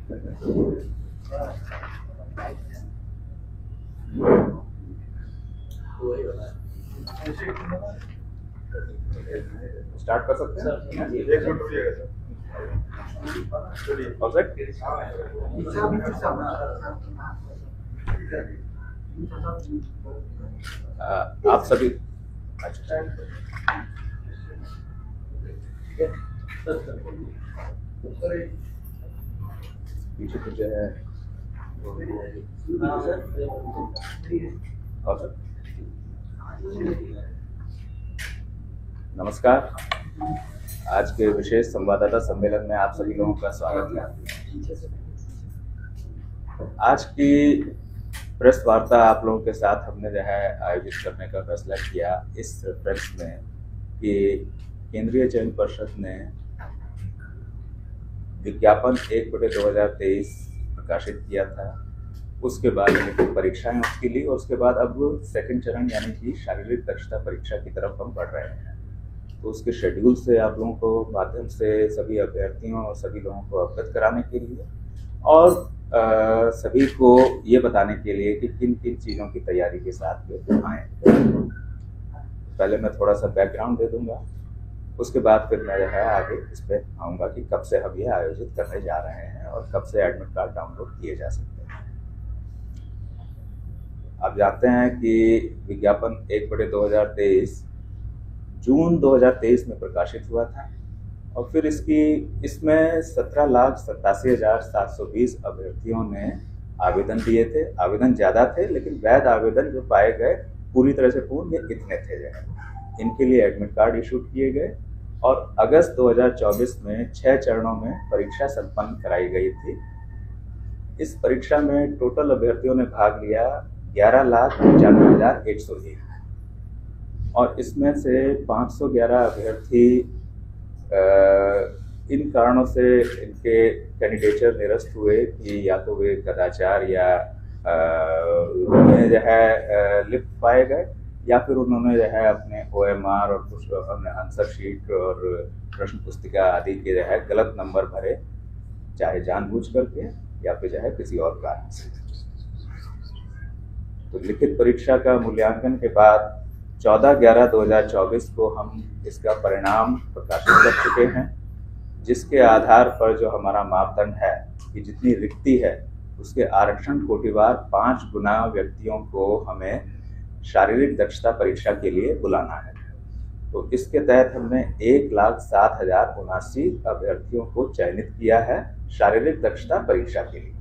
Start कर सकते हैं? एक मिनट रुकिएगा सर। और सर आप सभी पीछे पीछे है और सर नमस्कार। आज के विशेष संवाददाता सम्मेलन में आप सभी लोगों का स्वागत है। आज की प्रेस वार्ता आप लोगों के साथ हमने जो है आयोजित करने का फैसला किया इस प्रेस में कि केंद्रीय चयन परिषद ने विज्ञापन 1/2023 प्रकाशित किया था। उसके बाद लिखित परीक्षाएं उसके लिए और उसके बाद अब सेकंड चरण यानी कि शारीरिक दक्षता परीक्षा की तरफ हम बढ़ रहे हैं। तो उसके शेड्यूल से आप लोगों को माध्यम से सभी अभ्यर्थियों और सभी लोगों को अवगत कराने के लिए और सभी को ये बताने के लिए कि किन किन चीज़ों की तैयारी के साथ वे आए। पहले मैं थोड़ा सा बैकग्राउंड दे दूंगा, उसके बाद फिर मैं जो है आगे इस पर आऊँगा कि कब से हम ये आयोजित करने जा रहे हैं और कब से एडमिट कार्ड डाउनलोड किए जा सकते हैं। आप जानते हैं कि विज्ञापन 1/2023 जून 2023 में प्रकाशित हुआ था और फिर इसमें 17,87,720 अभ्यर्थियों ने आवेदन दिए थे। आवेदन ज़्यादा थे लेकिन वैध आवेदन जो पाए गए पूरी तरह से पूर्ण ये इतने थे जो है। इनके लिए एडमिट कार्ड इशू किए गए और अगस्त 2024 में 6 चरणों में परीक्षा संपन्न कराई गई थी। इस परीक्षा में टोटल अभ्यर्थियों ने भाग लिया 11,95,101 और इसमें से 511 अभ्यर्थी इन कारणों से इनके कैंडिडेचर निरस्त हुए कि या तो वे कदाचार या जो है लिप्त पाए गए या फिर उन्होंने जो है अपने OMR और कुछ अपने आंसर शीट और प्रश्न पुस्तिका आदि के जो है गलत नंबर भरे, चाहे जानबूझ करके या फिर जो है किसी और कारण से। तो लिखित परीक्षा का मूल्यांकन के बाद 14/11/2024 को हम इसका परिणाम प्रकाशित कर चुके हैं, जिसके आधार पर जो हमारा मापदंड है कि जितनी रिक्ति है उसके आरक्षण कोटिवार 5 गुना व्यक्तियों को हमें शारीरिक दक्षता परीक्षा के लिए बुलाना है। तो इसके तहत हमने 1,07,079 अभ्यर्थियों को चयनित किया है शारीरिक दक्षता परीक्षा के लिए।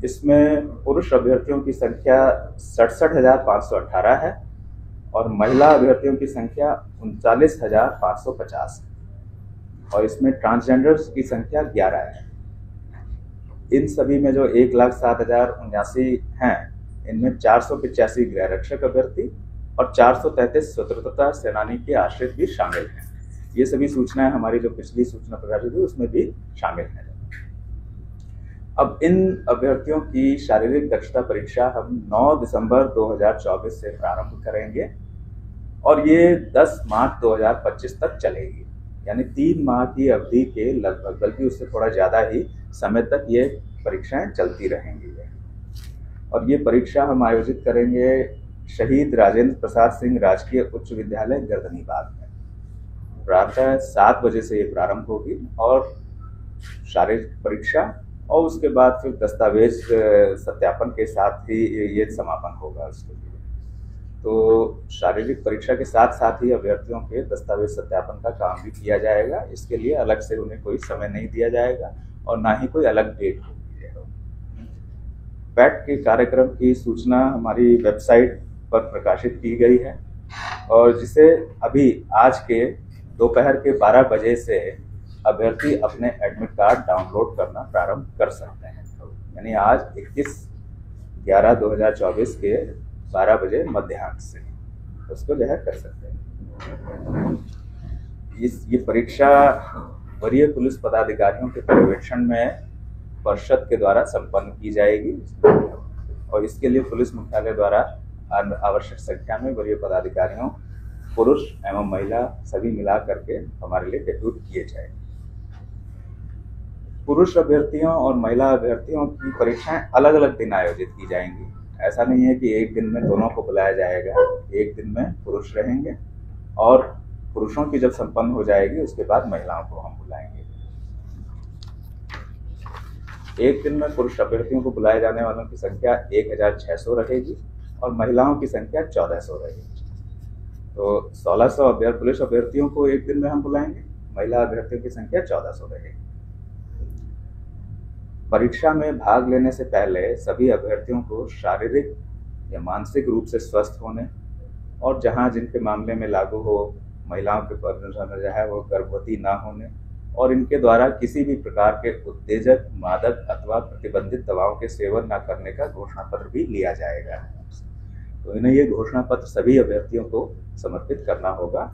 इसमें पुरुष अभ्यर्थियों की संख्या 67,518 है और महिला अभ्यर्थियों की संख्या 39,550 है और इसमें ट्रांसजेंडर्स की संख्या 11 है। इन सभी में जो 1,07,079 हैं, इनमें 485 गृह रक्षक अभ्यर्थी और 433 स्वतंत्रता सेनानी के आश्रित भी शामिल हैं। ये सभी सूचनाएं हमारी जो पिछली सूचना प्रकाशित हुई उसमें भी शामिल हैं। अब इन अभ्यर्थियों की शारीरिक दक्षता परीक्षा हम 9 दिसंबर 2024 से प्रारंभ करेंगे और ये 10 मार्च 2025 तक चलेगी, यानी 3 माह की अवधि के लगभग, बल्कि उससे थोड़ा ज़्यादा ही समय तक ये परीक्षाएं चलती रहेंगी। और ये परीक्षा हम आयोजित करेंगे शहीद राजेंद्र प्रसाद सिंह राजकीय उच्च विद्यालय गर्दनीबाग में। प्रातः 7 बजे से ये प्रारंभ होगी और शारीरिक परीक्षा और उसके बाद फिर दस्तावेज सत्यापन के साथ ही ये समापन होगा उसके लिए। तो शारीरिक परीक्षा के साथ साथ ही अभ्यर्थियों के दस्तावेज सत्यापन का काम भी किया जाएगा। इसके लिए अलग से उन्हें कोई समय नहीं दिया जाएगा और ना ही कोई अलग डेट होगी। पैट के कार्यक्रम की सूचना हमारी वेबसाइट पर प्रकाशित की गई है और जिसे अभी आज के दोपहर के 12 बजे से अभ्यर्थी अपने एडमिट कार्ड डाउनलोड करना प्रारंभ कर सकते हैं। यानी आज 21/11/2024 के 12 बजे मध्याह्न से उसको जो है कर सकते हैं। ये परीक्षा वरीय पुलिस पदाधिकारियों के पर्यवेक्षण में परिषद के द्वारा संपन्न की जाएगी और इसके लिए पुलिस मुख्यालय द्वारा आवश्यक संख्या में वरीय पदाधिकारियों, पुरुष एवं महिला सभी मिला करके हमारे लिए डेप्यूट किए जाएंगे। पुरुष अभ्यर्थियों और महिला अभ्यर्थियों की परीक्षाएं अलग अलग दिन आयोजित की जाएंगी। ऐसा नहीं है कि एक दिन में दोनों को बुलाया जाएगा। एक दिन में पुरुष रहेंगे और पुरुषों की जब संपन्न हो जाएगी उसके बाद महिलाओं को हम बुलाएंगे। एक दिन में पुरुष अभ्यर्थियों को बुलाए जाने वालों की संख्या 1600 रहेगी और महिलाओं की संख्या 1400 रहेगी। तो 1600 पुरुष अभ्यर्थियों को एक दिन में हम बुलाएंगे, महिला अभ्यर्थियों की संख्या 1400 रहेगी। परीक्षा में भाग लेने से पहले सभी अभ्यर्थियों को शारीरिक या मानसिक रूप से स्वस्थ होने और जहां जिनके मामले में लागू हो महिलाओं के जो है वो गर्भवती ना होने और इनके द्वारा किसी भी प्रकार के उत्तेजक, मादक अथवा प्रतिबंधित दवाओं के सेवन न करने का घोषणा पत्र भी लिया जाएगा। तो इन्हें ये घोषणा पत्र सभी अभ्यर्थियों को समर्पित करना होगा।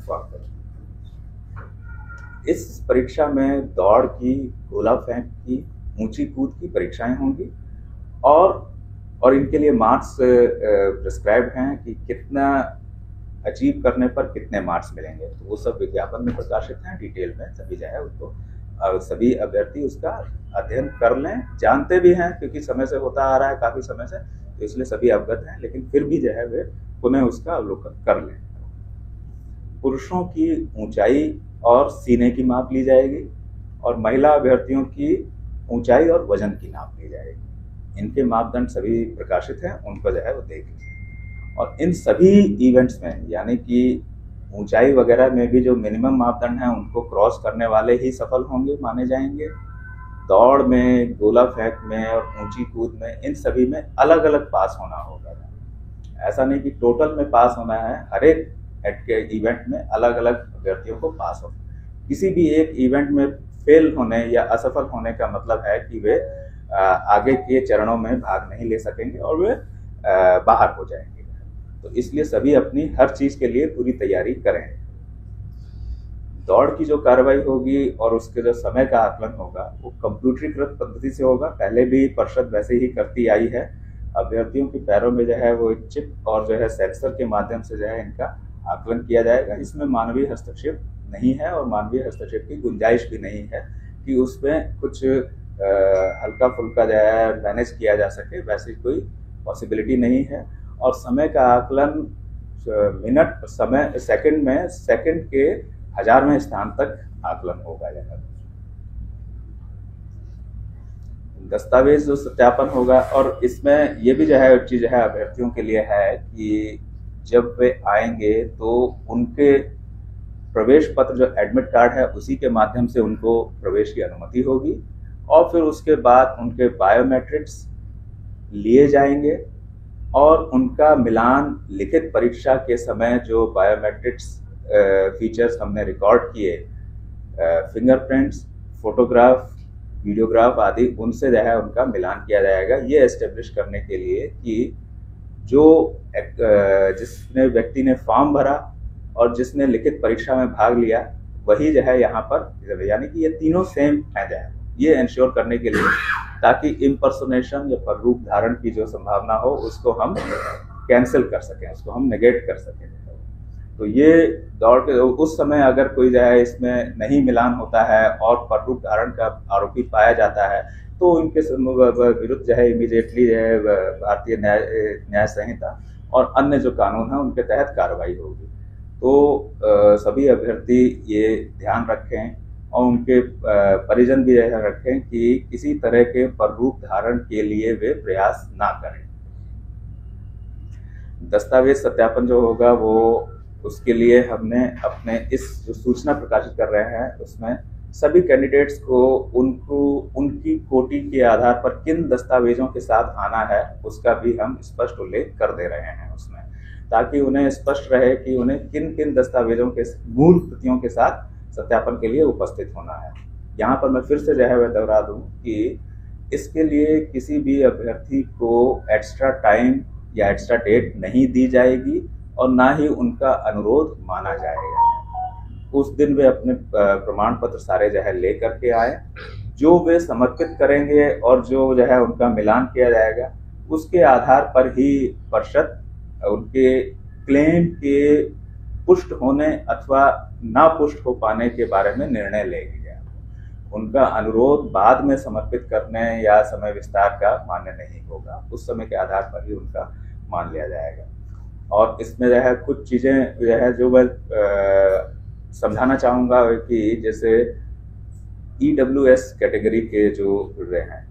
इस परीक्षा में दौड़ की, गोला फेंक की, ऊंची कूद की परीक्षाएं होंगी और इनके लिए मार्क्स प्रिस्क्राइब हैं कि कितना अचीव करने पर कितने मार्क्स मिलेंगे। तो वो सब विज्ञापन में प्रकाशित हैं, डिटेल में सभी जो है उसको सभी अभ्यर्थी उसका अध्ययन कर लें। जानते भी हैं क्योंकि समय से होता आ रहा है, काफी समय से, तो इसलिए सभी अवगत हैं, लेकिन फिर भी जो है वे पुनः उसका अवलोकन कर लें। पुरुषों की ऊंचाई और सीने की माप ली जाएगी और महिला अभ्यर्थियों की ऊंचाई और वजन की नाप ली जाएगी। इनके मापदंड सभी प्रकाशित हैं, उनको जो है वो देख लीजिए। और इन सभी इवेंट्स में यानी कि ऊंचाई वगैरह में भी जो मिनिमम मापदंड हैं उनको क्रॉस करने वाले ही सफल होंगे, माने जाएंगे। दौड़ में, गोला फेंक में और ऊंची कूद में, इन सभी में अलग अलग पास होना होगा। ऐसा नहीं कि टोटल में पास होना है, हर एक इवेंट में अलग अलग अभ्यर्थियों को पास हो। किसी भी एक इवेंट में फेल होने या असफल होने का मतलब है कि वे आगे के चरणों में भाग नहीं ले सकेंगे और वे बाहर हो जाएंगे। तो इसलिए सभी अपनी हर चीज के लिए पूरी तैयारी करें। दौड़ की जो कार्रवाई होगी और उसके जो समय का आकलन होगा वो कंप्यूटरीकृत पद्धति से होगा। पहले भी परिषद वैसे ही करती आई है। अभ्यर्थियों के पैरों में जो है वो चिप और जो है सेंसर के माध्यम से जो है इनका आकलन किया जाएगा। इसमें मानवीय हस्तक्षेप नहीं है और मानवीय हस्तक्षेप की गुंजाइश भी नहीं है कि उसमें कुछ हल्का फुल्का जो है मैनेज किया जा सके, वैसी कोई पॉसिबिलिटी नहीं है। और समय का आकलन मिनट, समय सेकंड में, सेकंड के 1000वें स्थान तक आकलन होगा। यहाँ दस्तावेज जो सत्यापन होगा और इसमें ये भी जो है चीज है अभ्यर्थियों के लिए है कि जब वे आएंगे तो उनके प्रवेश पत्र जो एडमिट कार्ड है उसी के माध्यम से उनको प्रवेश की अनुमति होगी और फिर उसके बाद उनके बायोमेट्रिक्स लिए जाएंगे और उनका मिलान लिखित परीक्षा के समय जो बायोमेट्रिक्स फीचर्स हमने रिकॉर्ड किए, फिंगरप्रिंट्स, फोटोग्राफ, वीडियोग्राफ आदि, उनसे जो है उनका मिलान किया जाएगा। ये एस्टेब्लिश करने के लिए कि जो जिसने व्यक्ति ने फॉर्म भरा और जिसने लिखित परीक्षा में भाग लिया वही जो है यहाँ पर, यानी कि ये तीनों सेम है जाए, ये इंश्योर करने के लिए ताकि इम्पर्सोनेशन या पररूप धारण की जो संभावना हो उसको हम कैंसिल कर सकें, उसको हम नेगेट कर सकें। तो ये दौड़ के उस समय अगर कोई जो है इसमें नहीं मिलान होता है और पररूप धारण का आरोपी पाया जाता है तो उनके विरुद्ध जो है इमीडिएटली जो है भारतीय न्याय संहिता और अन्य जो कानून है उनके तहत कार्रवाई होगी। तो सभी अभ्यर्थी ये ध्यान रखें और उनके परिजन भी यह रखें कि किसी तरह के पररूप धारण के लिए वे प्रयास ना करें। दस्तावेज सत्यापन जो होगा वो उसके लिए हमने अपने इस जो सूचना प्रकाशित कर रहे हैं उसमें सभी कैंडिडेट्स को उनकी कोटि के आधार पर किन दस्तावेजों के साथ आना है उसका भी हम स्पष्ट उल्लेख कर दे रहे हैं उसमें, ताकि उन्हें स्पष्ट रहे कि उन्हें किन किन दस्तावेजों के मूल प्रतियों के साथ सत्यापन के लिए उपस्थित होना है। यहाँ पर मैं फिर से जो है वह दोहरा दूं कि इसके लिए किसी भी अभ्यर्थी को एक्स्ट्रा टाइम या एक्स्ट्रा डेट नहीं दी जाएगी और ना ही उनका अनुरोध माना जाएगा। उस दिन वे अपने प्रमाण पत्र सारे जो है ले करके आए, जो वे समर्पित करेंगे और जो है उनका मिलान किया जाएगा उसके आधार पर ही परिषद उनके क्लेम के पुष्ट होने अथवा ना पुष्ट हो पाने के बारे में निर्णय लेगी। उनका अनुरोध बाद में समर्पित करने या समय विस्तार का मान्य नहीं होगा, उस समय के आधार पर ही उनका मान लिया जाएगा। और इसमें जो है कुछ चीज़ें जो है जो मैं समझाना चाहूँगा कि जैसे EWS कैटेगरी के जो रहे हैं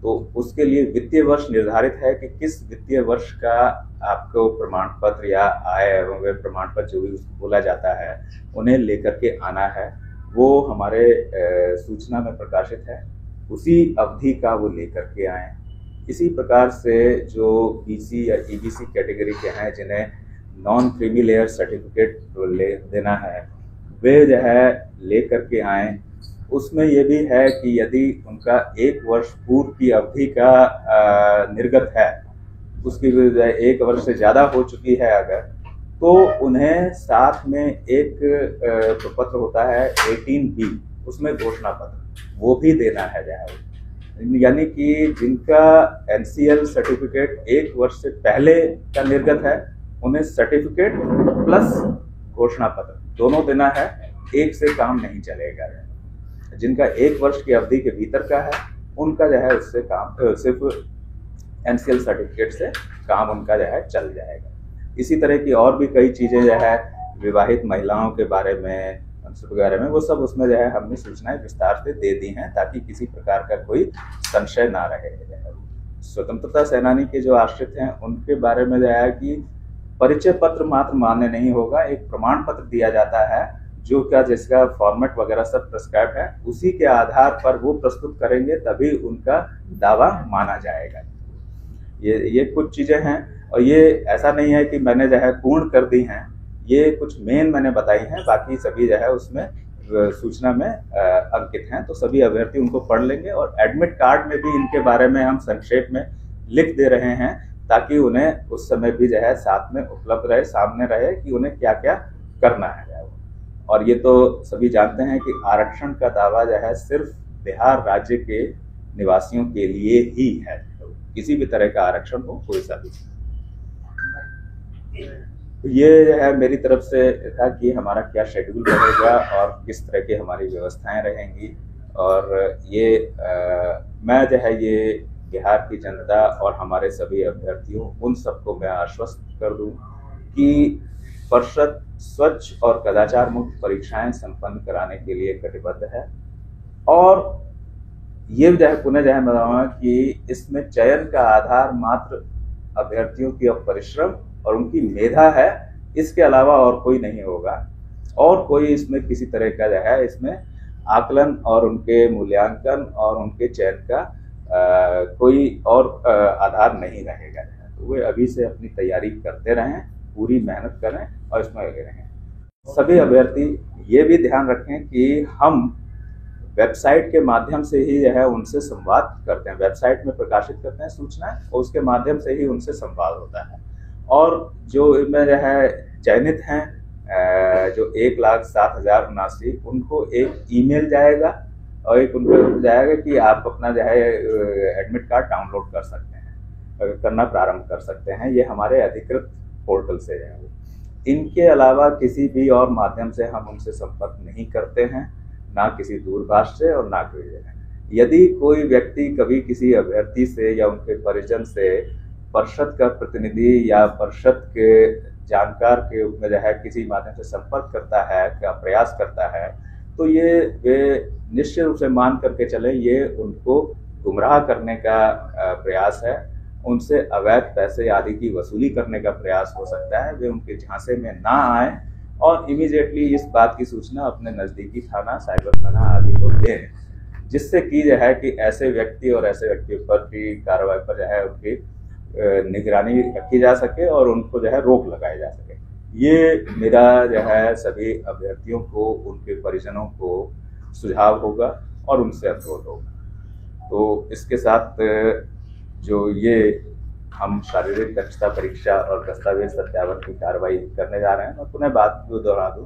तो उसके लिए वित्तीय वर्ष निर्धारित है कि किस वित्तीय वर्ष का आपको प्रमाण पत्र या आय एवं व्यय प्रमाण पत्र जो भी उसको बोला जाता है उन्हें लेकर के आना है। वो हमारे सूचना में प्रकाशित है, उसी अवधि का वो लेकर के आए। इसी प्रकार से जो BC या EBC कैटेगरी के हैं जिन्हें नॉन क्रीमी लेयर सर्टिफिकेट देना है वे जो है लेकर के आए। उसमें ये भी है कि यदि उनका 1 वर्ष पूर्व की अवधि का निर्गत है, उसकी 1 वर्ष से ज़्यादा हो चुकी है अगर, तो उन्हें साथ में एक प्रपत्र होता है 18B, उसमें घोषणा पत्र वो भी देना है जहाँ। यानी कि जिनका NCL सर्टिफिकेट 1 वर्ष से पहले का निर्गत है उन्हें सर्टिफिकेट प्लस घोषणा पत्र दोनों देना है, एक से काम नहीं चलेगा। जिनका 1 वर्ष की अवधि के भीतर का है उनका जो है उससे काम सिर्फ NCL सर्टिफिकेट से काम उनका जो है चल जाएगा। इसी तरह की और भी कई चीज़ें जो है विवाहित महिलाओं के बारे में वगैरह में वो सब उसमें जो है हमने सूचनाएं विस्तार से दे दी हैं ताकि किसी प्रकार का कोई संशय ना रहे। स्वतंत्रता सेनानी के जो आश्रित हैं उनके बारे में जो है कि परिचय पत्र मात्र मान्य नहीं होगा, एक प्रमाण पत्र दिया जाता है जो क्या जिसका फॉर्मेट वगैरह सब प्रिस्क्राइब है, उसी के आधार पर वो प्रस्तुत करेंगे तभी उनका दावा माना जाएगा। ये कुछ चीज़ें हैं और ये ऐसा नहीं है कि मैंने जो है पूर्ण कर दी हैं, ये कुछ मेन मैंने बताई हैं, बाकी सभी जो है उसमें सूचना में अंकित हैं, तो सभी अभ्यर्थी उनको पढ़ लेंगे। और एडमिट कार्ड में भी इनके बारे में हम संक्षेप में लिख दे रहे हैं ताकि उन्हें उस समय भी जो है साथ में उपलब्ध रहे, सामने रहे कि उन्हें क्या क्या करना है। और ये तो सभी जानते हैं कि आरक्षण का दावा जो है सिर्फ बिहार राज्य के निवासियों के लिए ही है, तो किसी भी तरह का आरक्षण हो कोई सा भी। ये जो है मेरी तरफ से था कि हमारा क्या शेड्यूल रहेगा और किस तरह की हमारी व्यवस्थाएं रहेंगी। और ये मैं जो है ये बिहार की जनता और हमारे सभी अभ्यर्थियों उन सबको मैं आश्वस्त कर दूं कि परिषद स्वच्छ और कदाचार मुक्त परीक्षाएं संपन्न कराने के लिए कटिबद्ध है। और ये जो है पुनः जो है मैं बताऊंगा कि इसमें चयन का आधार मात्र अभ्यर्थियों की परिश्रम और उनकी मेधा है, इसके अलावा और कोई नहीं होगा। और कोई इसमें किसी तरह का जो है इसमें आकलन और उनके मूल्यांकन और उनके चयन का कोई और आधार नहीं रहेगा। तो वे अभी से अपनी तैयारी करते रहें, पूरी मेहनत करें और इसमें लगे रहें। सभी अभ्यर्थी ये भी ध्यान रखें कि हम वेबसाइट के माध्यम से ही जो है उनसे संवाद करते हैं, वेबसाइट में प्रकाशित करते हैं सूचना और उसके माध्यम से ही उनसे संवाद होता है। और जो इनमें जो है चयनित हैं जो 1,07,079 उनको एक ईमेल जाएगा और एक उनको जाएगा कि आप अपना जो है एडमिट कार्ड डाउनलोड कर सकते हैं, करना प्रारंभ कर सकते हैं। ये हमारे अधिकृत पोर्टल से है। इनके अलावा किसी भी और माध्यम से हम उनसे संपर्क नहीं करते हैं, ना किसी दूरभाष से और ना कोई जगह। यदि कोई व्यक्ति कभी किसी अभ्यर्थी से या उनके परिजन से परिषद का प्रतिनिधि या परिषद के जानकार के रूप में जो है किसी माध्यम से संपर्क करता है या प्रयास करता है, तो ये वे निश्चित रूप से मान करके चले ये उनको गुमराह करने का प्रयास है, उनसे अवैध पैसे आदि की वसूली करने का प्रयास हो सकता है। वे उनके झांसे में ना आए और इमीडिएटली इस बात की सूचना अपने नज़दीकी थाना, साइबर थाना आदि को दें, जिससे की जो है कि ऐसे व्यक्ति और ऐसे व्यक्ति पर की कार्रवाई पर जो है उनकी निगरानी रखी जा सके और उनको जो है रोक लगाई जा सके। ये मेरा जो है सभी अभ्यर्थियों को, उनके परिजनों को सुझाव होगा और उनसे अनुरोध होगा। तो इसके साथ जो ये हम शारीरिक दक्षता परीक्षा और दस्तावेज सत्यापन की कार्रवाई करने जा रहे हैं, मैं पुनः बात को दोहरा दूं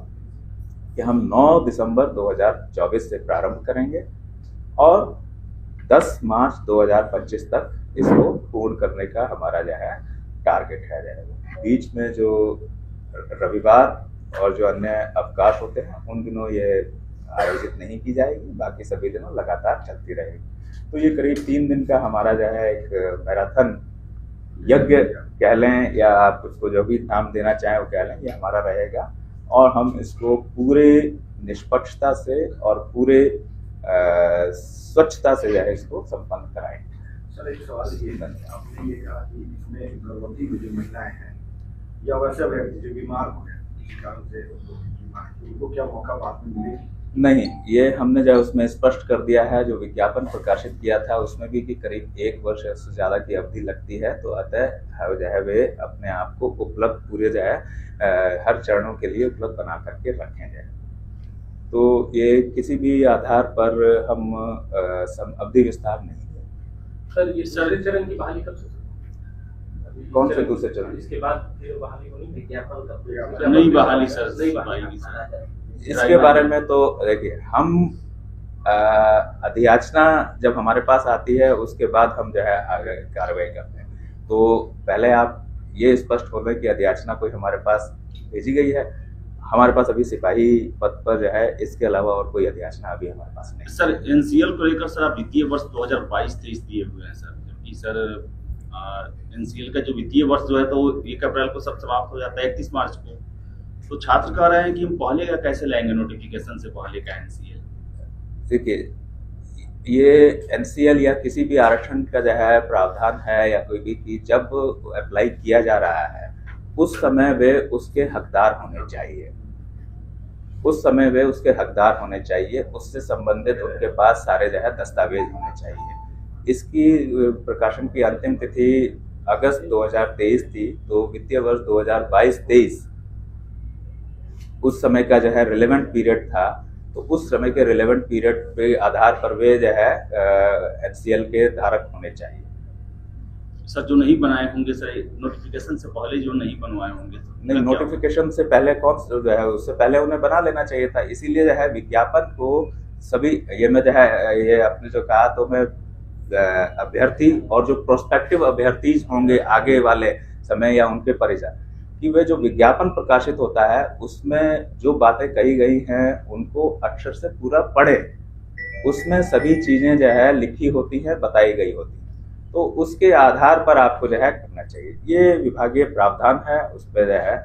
कि हम 9 दिसंबर 2024 से प्रारंभ करेंगे और 10 मार्च 2025 तक इसको पूर्ण करने का हमारा जो है टारगेट है। बीच में जो रविवार और जो अन्य अवकाश होते हैं उन दिनों ये आयोजित नहीं की जाएगी, बाकी सभी दिनों लगातार चलती रहेगी। तो ये करीब 3 दिन का हमारा जो है एक मैराथन यज्ञ कह लें या आप उसको जो भी नाम देना चाहें वो कह लें, ये हमारा रहेगा और हम इसको पूरे निष्पक्षता से और पूरे स्वच्छता से जो है इसको संपन्न कराएंगे। सर एक सवाल ये आपने ये कहा कि इसमें गर्भवती जो महिलाएं हैं या वैसे व्यक्ति जो बीमार हो गए इस कारण से उनको क्या मौका बाद में मिलेगी? नहीं, ये हमने जो उसमें स्पष्ट कर दिया है, जो विज्ञापन प्रकाशित किया था उसमें भी कि करीब 1 वर्ष से ज़्यादा की अवधि लगती है, तो अतः जो है वे अपने आप को उपलब्ध पूरे जो है हर चरणों के लिए उपलब्ध बना करके रखें जाए। तो ये किसी भी आधार पर हम अवधि विस्तार नहीं है। सर ये दूसरे चरण की बहाली कब से? कौन से दूसरे चरण? इसके बाद फिर बहाली होनी विज्ञापन का नहीं बहाली सर, नहीं बहाली। इसके बारे में तो देखिए हम अधियाचना जब हमारे पास आती है उसके बाद हम जो है आगे कार्रवाई करते हैं। तो पहले आप ये स्पष्ट हो लें कि अधियाचना कोई हमारे पास भेजी गई है, हमारे पास अभी सिपाही पद पर जो है इसके अलावा और कोई अधियाचना अभी हमारे पास नहीं। सर एनसीएल को लेकर सर आप वित्तीय वर्ष 2022-23 दिए हुए हैं सर, जबकि सर एनसीएल का जो वित्तीय वर्ष जो है तो 1 अप्रैल को सब समाप्त हो जाता है 31 मार्च को। तो छात्र कह रहे हैं कि हम पहले का कैसे लाएंगे नोटिफिकेशन से पहले का एनसीएल? देखिए ये एनसीएल या किसी भी आरक्षण का जो है प्रावधान है या कोई भी कि जब अप्लाई किया जा रहा है उस समय वे उसके हकदार होने चाहिए, उस समय वे उसके हकदार होने चाहिए, उससे संबंधित उनके पास सारे जो है दस्तावेज होने चाहिए। इसकी प्रकाशन की अंतिम तिथि अगस्त 2023 थी, तो वित्तीय वर्ष 2022-23 उस समय का जो है रिलेवेंट पीरियड था। तो उस समय के रिलेवेंट पीरियड पे आधार पर वे जो है एनसीएल के धारक होने चाहिए। सर जो नहीं बनाए होंगे सर नोटिफिकेशन से पहले जो नहीं बनवाए होंगे नहीं, नोटिफिकेशन से पहले कौन जो है उससे पहले उन्हें बना लेना चाहिए था। इसीलिए जो है विज्ञापन को सभी ये मैं जो है ये आपने जो कहा तो मैं अभ्यर्थी और जो प्रोस्पेक्टिव अभ्यर्थी होंगे आगे वाले समय या उनके परिजन कि वे जो विज्ञापन प्रकाशित होता है उसमें जो बातें कही गई हैं उनको अक्षर से पूरा पढ़े, उसमें सभी चीजें जो है लिखी होती हैं, बताई गई होती हैं, तो उसके आधार पर आपको जो है करना चाहिए। ये विभागीय प्रावधान है, उस पर जो है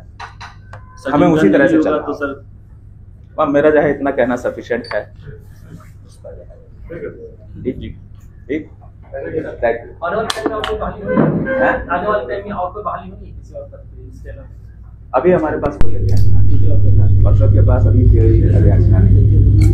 हमें उसी तरह से चलना। तो सर मेरा जो है इतना कहना सफिशिएंट है। ठीक ठीक अभी हमारे पास कोई अधियाचना नहीं, वर्षों के पास अभी कोई अधियाचना नहीं।